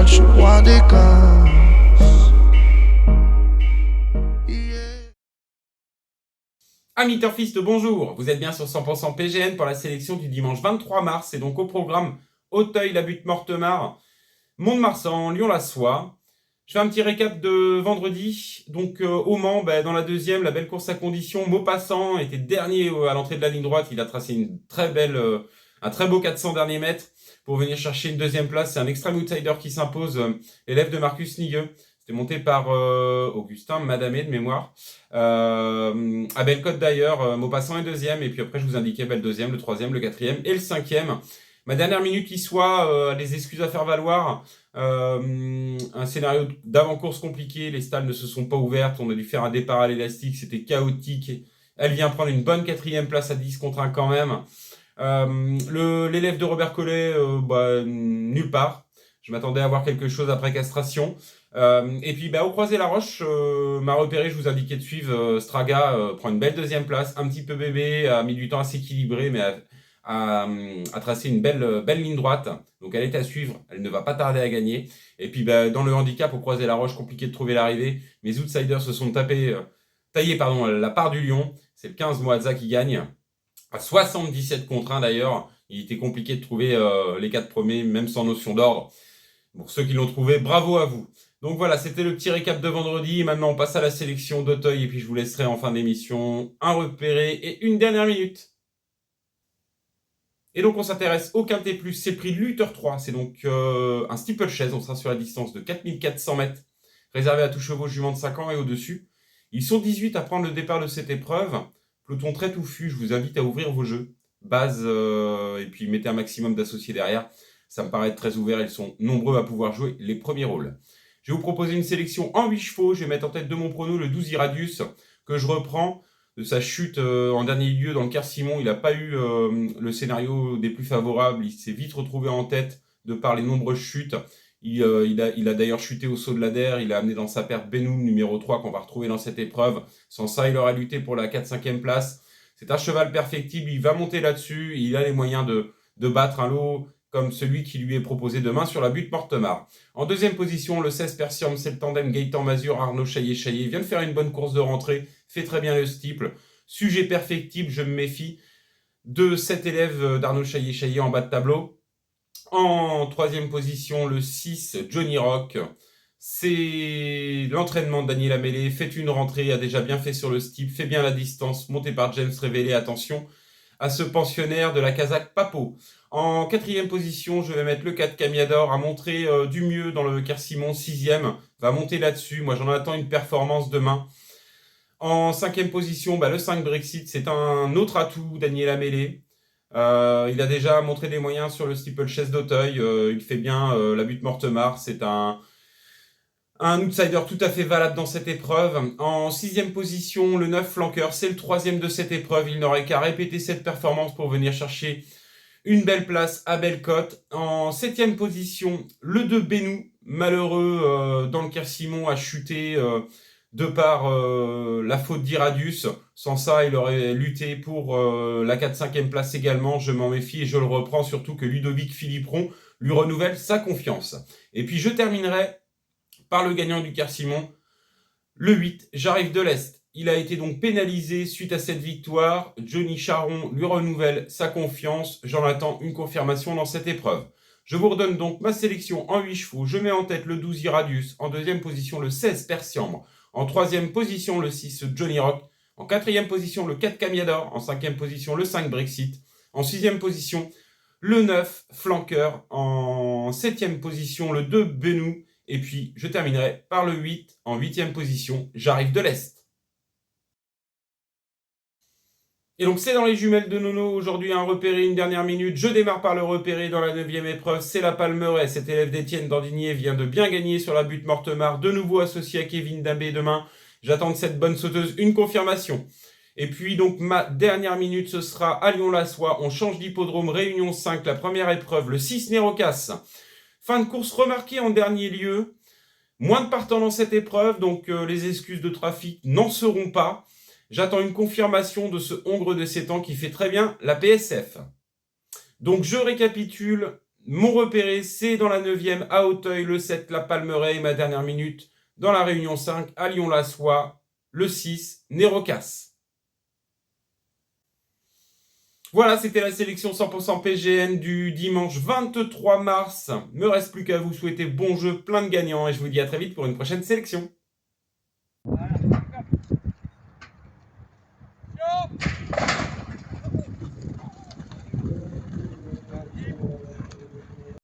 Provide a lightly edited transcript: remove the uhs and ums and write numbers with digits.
je suis roi des casses. Amis turfistes, bonjour. Vous êtes bien sur 100% PGN pour la sélection du dimanche 23 mars. Et donc au programme Auteuil-la-Butte-Mortemart, Mont-de-Marsan, Lyon-la-Soie. Je fais un petit récap de vendredi. Donc au Mans, dans la deuxième, la belle course à condition. Maupassant était dernier à l'entrée de la ligne droite. Il a tracé une très belle, un très beau 400 derniers mètres pour venir chercher une deuxième place. C'est un extrême outsider qui s'impose, élève de Marcus Nigueux. C'était monté par Augustin Madamé de mémoire. À Bellecote d'ailleurs, Maupassant est deuxième. Et puis après, je vous indiquais le deuxième, le troisième, le quatrième et le cinquième. Ma dernière minute qui soit, des excuses à faire valoir. Un scénario d'avant-course compliqué, les stalles ne se sont pas ouvertes, on a dû faire un départ à l'élastique, c'était chaotique. Elle vient prendre une bonne quatrième place à 10 contre 1 quand même. L'élève de Robert Collet, nulle part. Je m'attendais à voir quelque chose après castration. Et puis au Croisé-la-Roche, m'a repéré, je vous indiquais de suivre, Straga prend une belle deuxième place, un petit peu bébé, a mis du temps à s'équilibrer, mais a tracé une belle ligne droite. Donc elle est à suivre, elle ne va pas tarder à gagner. Et puis dans le handicap au Croisé-la-Roche, compliqué de trouver l'arrivée. Mes outsiders se sont taillés la part du lion. C'est le 15 Moazza qui gagne. À 77 contre 1 d'ailleurs. Il était compliqué de trouver les 4 premiers, même sans notion d'ordre. Pour ceux qui l'ont trouvé, bravo à vous. Donc voilà, c'était le petit récap de vendredi. Maintenant, on passe à la sélection d'Auteuil. Et puis je vous laisserai en fin d'émission un repéré et une dernière minute. Et donc on s'intéresse au Quintet Plus, c'est le prix de Luther 3, c'est donc un steeplechase, on sera sur la distance de 4400 mètres, réservé à tous chevaux juments de 5 ans et au-dessus. Ils sont 18 à prendre le départ de cette épreuve, peloton très touffu, je vous invite à ouvrir vos jeux, base et puis mettez un maximum d'associés derrière, ça me paraît très ouvert, ils sont nombreux à pouvoir jouer les premiers rôles. Je vais vous proposer une sélection en 8 chevaux, je vais mettre en tête de mon prono le 12 Iradius, que je reprends de sa chute en dernier lieu dans le Quercimon. Il n'a pas eu le scénario des plus favorables. Il s'est vite retrouvé en tête de par les nombreuses chutes. Il a d'ailleurs chuté au saut de l'Ader. Il a amené dans sa perte Benoum, numéro 3, qu'on va retrouver dans cette épreuve. Sans ça, il aurait lutté pour la 4-5e place. C'est un cheval perfectible. Il va monter là-dessus. Il a les moyens de battre un lot comme celui qui lui est proposé demain sur la Butte-Mortemart. En deuxième position, le 16 Persium, c'est le tandem Gaëtan-Mazur, Arnaud Chaillet-Chaillet. Il vient de faire une bonne course de rentrée, fait très bien le steeple. Sujet perfectible, je me méfie de cet élève d'Arnaud Chaillet-Chaillet en bas de tableau. En troisième position, le 6 Johnny Rock. C'est l'entraînement de Daniel Amélé, fait une rentrée, a déjà bien fait sur le steeple, fait bien la distance, monté par James Révélé, attention à ce pensionnaire de la Kazakh Papo. En quatrième position, je vais mettre le 4 Camiador, a montré du mieux dans le Quercimon, 6e, va monter là-dessus, moi j'en attends une performance demain. En cinquième position, le 5 Brexit, c'est un autre atout, Daniel Amélé. Il a déjà montré des moyens sur le steeplechase d'Auteuil, il fait bien la Butte-Mortemart, c'est un outsider tout à fait valable dans cette épreuve. En sixième position, le 9 Flanqueur, c'est le troisième de cette épreuve. Il n'aurait qu'à répéter cette performance pour venir chercher une belle place à Bellecote. En septième position, le 2 Bénou, malheureux dans le Quercimon, a chuté de par la faute d'Iradius. Sans ça, il aurait lutté pour la 4-5e place également. Je m'en méfie et je le reprends, surtout que Ludovic Philipperon lui renouvelle sa confiance. Et puis je terminerai par le gagnant du Quercimon, le 8, J'arrive de l'Est. Il a été donc pénalisé suite à cette victoire. Johnny Charon lui renouvelle sa confiance. J'en attends une confirmation dans cette épreuve. Je vous redonne donc ma sélection en 8 chevaux. Je mets en tête le 12 Iradius. En deuxième position, le 16 Persiambre. En troisième position, le 6 Johnny Rock. En quatrième position, le 4 Camiador. En cinquième position, le 5 Brexit. En sixième position, le 9 Flanqueur. En septième position, le 2 Benou. Et puis, je terminerai par le 8, en 8e position, J'arrive de l'Est. Et donc, c'est dans les jumelles de Nono, aujourd'hui, un repéré, une dernière minute. Je démarre par le repéré dans la 9e épreuve, c'est la Palmeraie. Cet élève d'Étienne Dandinier vient de bien gagner sur la Butte-Mortemart, de nouveau associé à Kevin Dambé demain. J'attends de cette bonne sauteuse une confirmation. Et puis, donc, ma dernière minute, ce sera à Lyon-la-Soie. On change d'hippodrome, Réunion 5, la première épreuve, le 6 Nérocas. Fin de course remarquée en dernier lieu. Moins de partants dans cette épreuve, donc les excuses de trafic n'en seront pas. J'attends une confirmation de ce Hongre de 7 ans qui fait très bien la PSF. Donc je récapitule Mon repéré, c'est dans la 9e à Auteuil, le 7, la Palmeraie. Et ma dernière minute, dans la Réunion 5, à Lyon-la-Soie, le 6, Nérocas. Voilà, c'était la sélection 100% PGN du dimanche 23 mars. Me reste plus qu'à vous souhaiter bon jeu, plein de gagnants, et je vous dis à très vite pour une prochaine sélection.